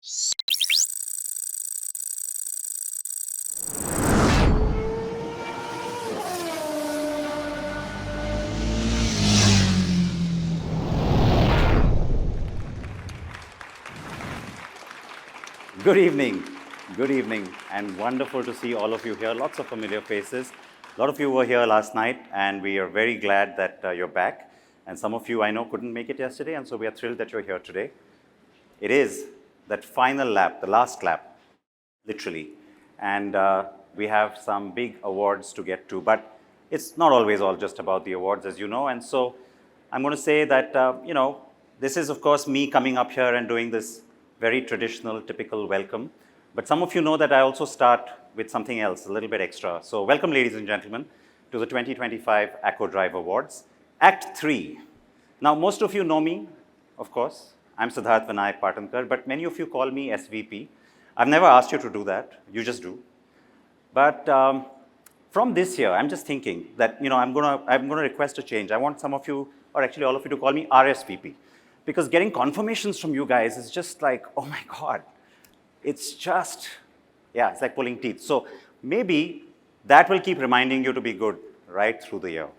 Good evening, and wonderful to see all of you here. Lots of familiar faces. A lot of you were here last night, and we are very glad that you're back. And some of you I know couldn't make it yesterday, and so we are thrilled that you're here today. It is that final lap, the last lap, literally. And we have some big awards to get to, but it's not always all just about the awards, as you know. And so I'm going to say that, this is, of course, me coming up here and doing this very traditional, typical welcome. But some of you know that I also start with something else, a little bit extra. So welcome, ladies and gentlemen, to the 2025 Acco Drive Awards, Act 3. Now, most of you know me, of course. I'm Siddharth Vinayak Patankar, but many of you call me SVP. I've never asked you to do that. You just do. But from this year, I'm just thinking that I'm going to request a change. I want some of you, or actually all of you, to call me RSVP, because getting confirmations from you guys is just like, oh my God, it's just, yeah, it's like pulling teeth. So maybe that will keep reminding you to be good right through the year.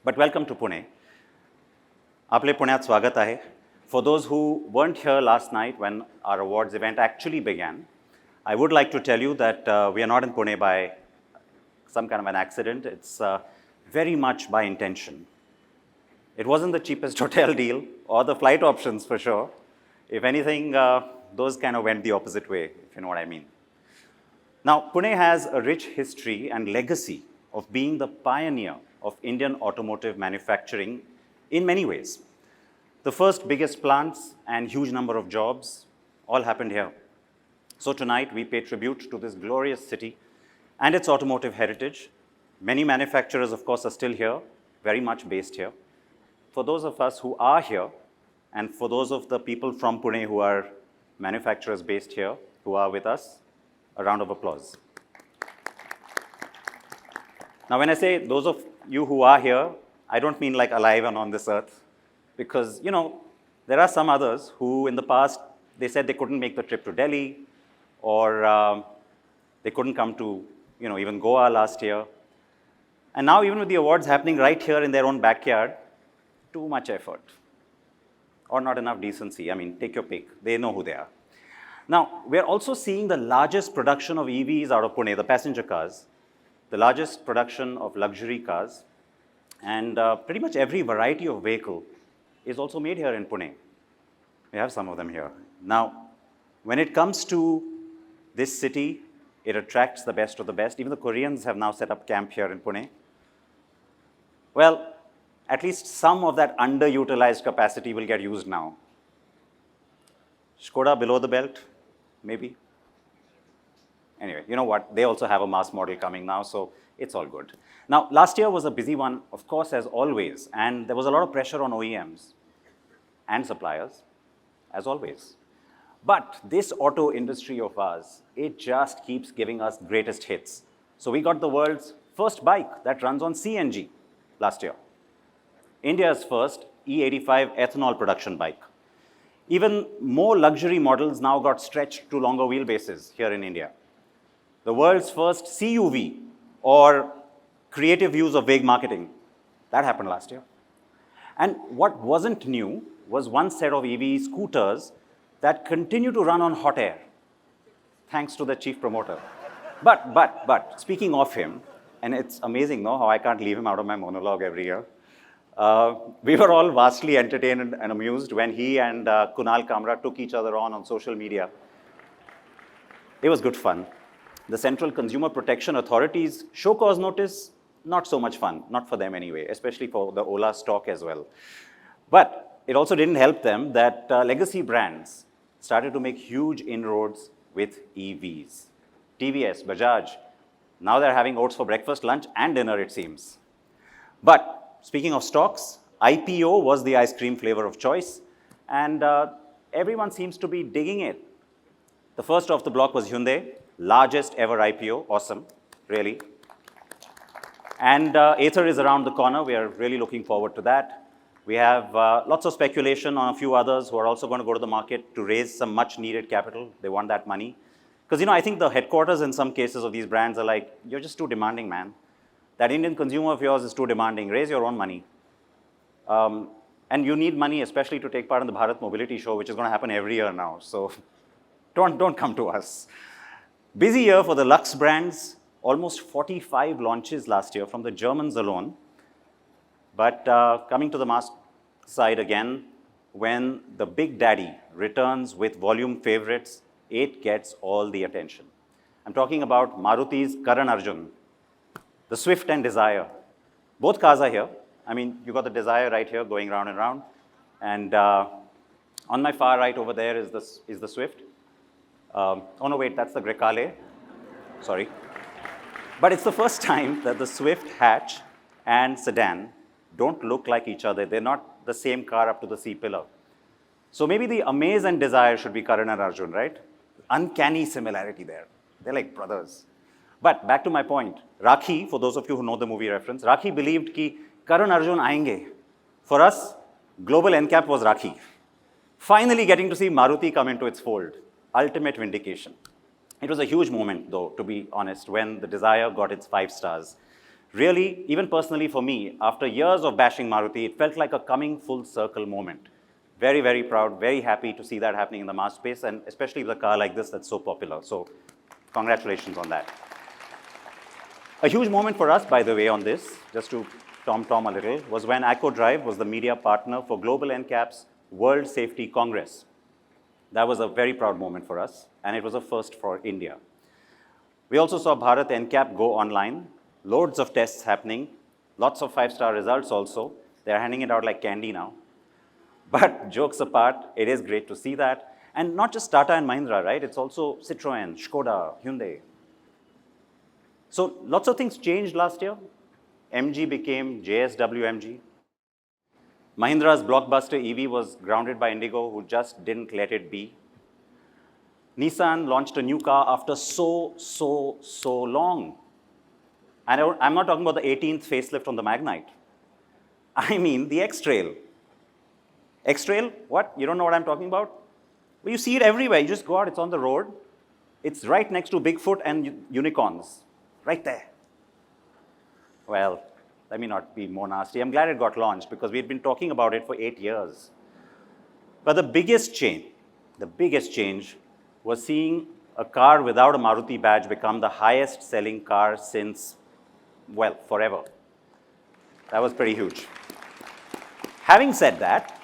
But welcome to Pune. Aple Punyat swagat ahe. For those who weren't here last night when our awards event actually began, I would like to tell you that we are not in Pune by some kind of an accident. It's very much by intention. It wasn't the cheapest hotel deal or the flight options for sure. If anything, those kind of went the opposite way, if you know what I mean. Now, Pune has a rich history and legacy of being the pioneer of Indian automotive manufacturing in many ways. The first biggest plants and huge number of jobs all happened here. So tonight we pay tribute to this glorious city and its automotive heritage. Many manufacturers, of course, are still here, very much based here. For those of us who are here, and for those of the people from Pune who are manufacturers based here, who are with us, a round of applause. Now, when I say those of you who are here, I don't mean like alive and on this earth, because, there are some others who in the past, they said they couldn't make the trip to Delhi, or they couldn't come to, even Goa last year. And now, even with the awards happening right here in their own backyard, too much effort or not enough decency. I mean, take your pick. They know who they are. Now, we're also seeing the largest production of EVs out of Pune, the passenger cars, the largest production of luxury cars, and pretty much every variety of vehicle is also made here in Pune. We have some of them here. Now, when it comes to this city, it attracts the best of the best. Even the Koreans have now set up camp here in Pune. Well, at least some of that underutilized capacity will get used now. Skoda below the belt, maybe. Anyway, you know what? They also have a mass model coming now, so it's all good. Now, last year was a busy one, of course, as always, and there was a lot of pressure on OEMs and suppliers, as always. But this auto industry of ours, it just keeps giving us greatest hits. So we got the world's first bike that runs on CNG last year. India's first E85 ethanol production bike. Even more luxury models now got stretched to longer wheelbases here in India. The world's first CUV, or creative use of vague marketing, that happened last year. And what wasn't new was one set of EV scooters that continue to run on hot air, thanks to the chief promoter. But, speaking of him, and it's amazing, no, how I can't leave him out of my monologue every year. We were all vastly entertained and amused when he and Kunal Kamra took each other on social media. It was good fun. The Central Consumer Protection Authority's show cause notice, not so much fun, not for them anyway, especially for the Ola stock as well. But it also didn't help them that legacy brands started to make huge inroads with EVs. TVS, Bajaj, now they're having oats for breakfast, lunch, and dinner, it seems. But speaking of stocks, IPO was the ice cream flavor of choice, and everyone seems to be digging it. The first off the block was Hyundai, largest ever IPO, awesome, really. And Ather is around the corner, we are really looking forward to that. We have lots of speculation on a few others who are also going to go to the market to raise some much needed capital. They want that money. Because, I think the headquarters in some cases of these brands are like, you're just too demanding, man. That Indian consumer of yours is too demanding. Raise your own money. And you need money, especially to take part in the Bharat Mobility Show, which is going to happen every year now. So don't come to us. Busy year for the Lux brands. Almost 45 launches last year from the Germans alone. But coming to the mass side again, when the big daddy returns with volume favorites, it gets all the attention. I'm talking about Maruti's Karan Arjun, the Swift and Desire. Both cars are here. I mean, you got the Desire right here going round and round. And on my far right over there is the Swift. Oh no, wait, that's the Grecale. Sorry. But it's the first time that the Swift hatch and sedan don't look like each other. They're not the same car up to the C-pillar. So maybe the Amaze and Desire should be Karan and Arjun, right? Uncanny similarity there. They're like brothers. But back to my point. Rakhi, for those of you who know the movie reference, Rakhi believed ki Karan Arjun aayenge. For us, global NCAP was Rakhi. Finally getting to see Maruti come into its fold. Ultimate vindication. It was a huge moment, though, to be honest, when the Desire got its 5 stars. Really, even personally for me, after years of bashing Maruti, it felt like a coming full circle moment. Very, very proud, very happy to see that happening in the mass space, and especially with a car like this that's so popular. So congratulations on that. A huge moment for us, by the way, on this, just to tom-tom a little, was when Acco Drive was the media partner for Global NCAP's World Safety Congress. That was a very proud moment for us, and it was a first for India. We also saw Bharat NCAP go online, loads of tests happening, lots of 5-star results also. They're handing it out like candy now. But jokes apart, it is great to see that. And not just Tata and Mahindra, right? It's also Citroën, Skoda, Hyundai. So lots of things changed last year. MG became JSW MG. Mahindra's blockbuster EV was grounded by Indigo, who just didn't let it be. Nissan launched a new car after so long. And I'm not talking about the 18th facelift on the Magnite. I mean the X-Trail. X-Trail? What? You don't know what I'm talking about? Well, you see it everywhere. You just go out, it's on the road. It's right next to Bigfoot and unicorns. Right there. Well, let me not be more nasty. I'm glad it got launched because we'd been talking about it for 8 years. But the biggest change was seeing a car without a Maruti badge become the highest selling car since, well, forever. That was pretty huge. Having said that,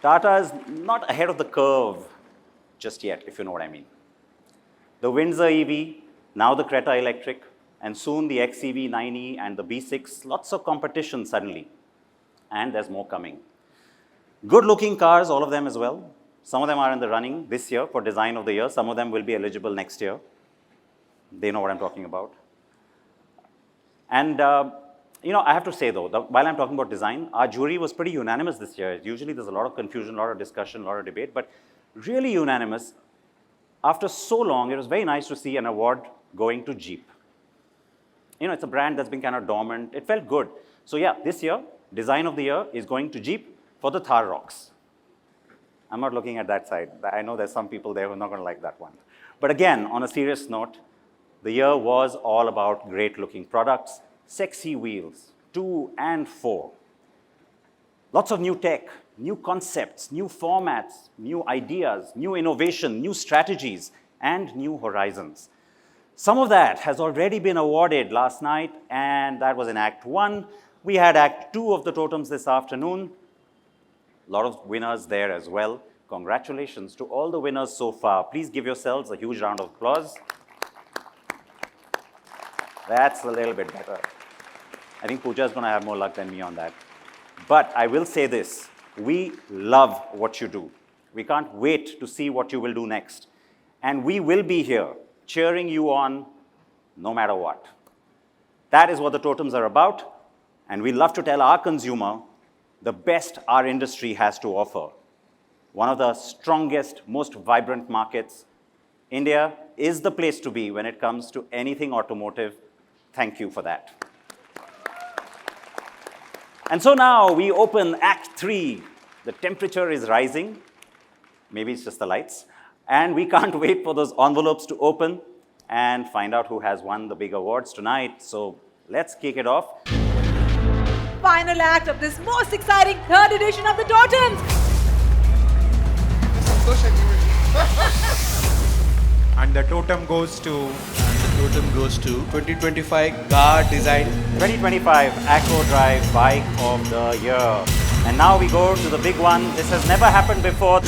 Tata is not ahead of the curve just yet, if you know what I mean. The Windsor EV, now the Creta Electric, and soon the XEV 9e and the B6, lots of competition suddenly. And there's more coming. Good-looking cars, all of them as well. Some of them are in the running this year for Design of the Year. Some of them will be eligible next year. They know what I'm talking about. And I have to say, though, while I'm talking about design, our jury was pretty unanimous this year. Usually there's a lot of confusion, a lot of discussion, a lot of debate, but really unanimous. After so long, it was very nice to see an award going to Jeep. It's a brand that's been kind of dormant. It felt good. So yeah, this year, Design of the Year is going to Jeep for the Thar Rocks. I'm not looking at that side. I know there's some people there who are not going to like that one. But again, on a serious note, the year was all about great-looking products, sexy wheels, 2 and 4. Lots of new tech, new concepts, new formats, new ideas, new innovation, new strategies, and new horizons. Some of that has already been awarded last night, and that was in Act 1. We had Act 2 of the totems this afternoon. A lot of winners there as well. Congratulations to all the winners so far. Please give yourselves a huge round of applause. That's a little bit better. I think Pooja is going to have more luck than me on that. But I will say this. We love what you do. We can't wait to see what you will do next. And we will be here cheering you on no matter what. That is what the totems are about. And we love to tell our consumer the best our industry has to offer. One of the strongest, most vibrant markets. India is the place to be when it comes to anything automotive. Thank you for that. And so now we open Act 3. The temperature is rising. Maybe it's just the lights. And we can't wait for those envelopes to open and find out who has won the big awards tonight. So let's kick it off. Final act of this most exciting third edition of the Totems. And the totem goes to 2025 car design. 2025 Acro Drive Bike of the Year. And now we go to the big one. This has never happened before.